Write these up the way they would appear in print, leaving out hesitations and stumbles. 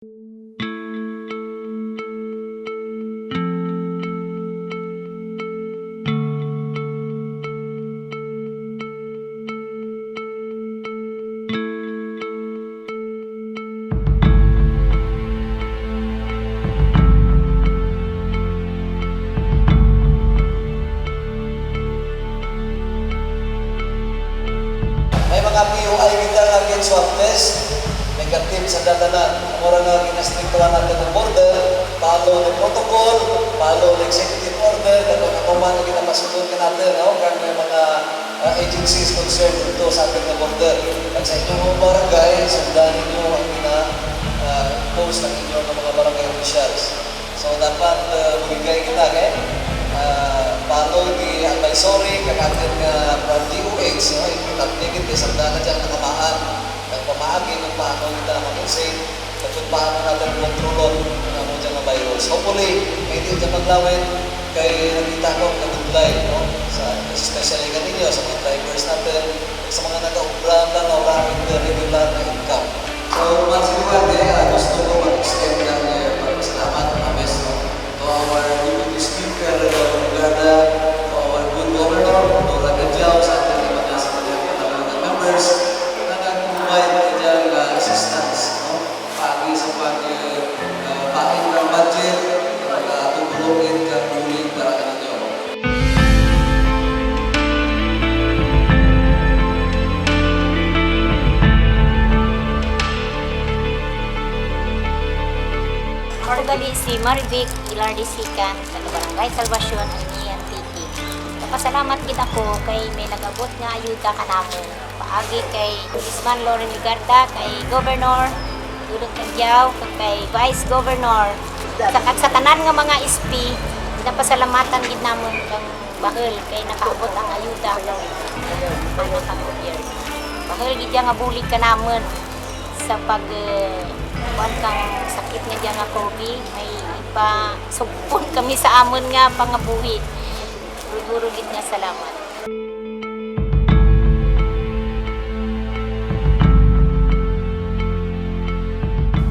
May mga PUI kita nga gin swab test, negative sa dalanan. Mura nga ginastriktuhan natin ng border, follow the protocol, follow the executive order, kung ako man ang ginapasundot ka natin, kaya may mga agencies concerned dito sa ating border. At sa inyong mga barangay, sundan ninyo ang post ng inyong mga barangay officials. So dapat bumigay kita follow the advisory kakatin nga from DOH, importante kita sa dana dyan nakamaan ng pamaagi ng paano kita mag-insane at kung paano natin kontrolon ng mo dyan na virus. Hopefully, may hindi dyan maglawin kay nakita ko katulay, especially kaninyo sa mga drivers natin at sa mga nag-aubran lang o regular na income. So, masiliwan gusto ko mag-extend ng salamat to our deputy speaker, Garda, to our good governor, to Ragadjaw, sa ating mga members na nag-provide kanyang assistance, pagi sa pag-pain ng budget, pag-tubulungin ka buling para kanyo. Ako gali si Marvic Ilardisican sa Barangay Salvacion, Anian, Tiki. Napasalamat kita ko kay may nagabot nga ayuda ka namin. Paagi kay Congressman Loren Ligarda, kay Governor Dudong Tandyaw, kay Vice Governor. Sa tanan nga mga SP, napasalamatan gid namon kang bahel kay nakaabot ang ayuda ng anak gobyerno. Bahel gid nga bulig ka namon sa pag kuan kang sakit nga diyan nga COVID, may ipa sugpon kami sa amon nga pangabuhi. Duro gid nga salamat.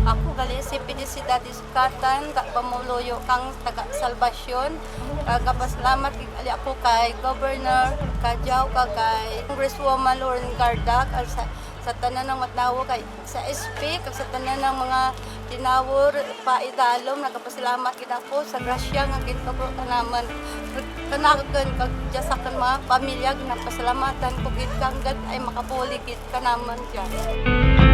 Ako gali si Felicidad Iskatan, pamuloyo kang taga Salvacion. Kapasalamat gali ako kay Governor Kajaw, kay Congresswoman Loren Garda, sa tanan ng matlawo kay sa SP, kag sa tanan ng mga tinawor paidalom. Nagapasalamat kita ko sa grasya nga gintubo naman kanagan kag sa kan mga pamilya. Napasalamatan ko gid kang ay makapuli gid ka naman diyan.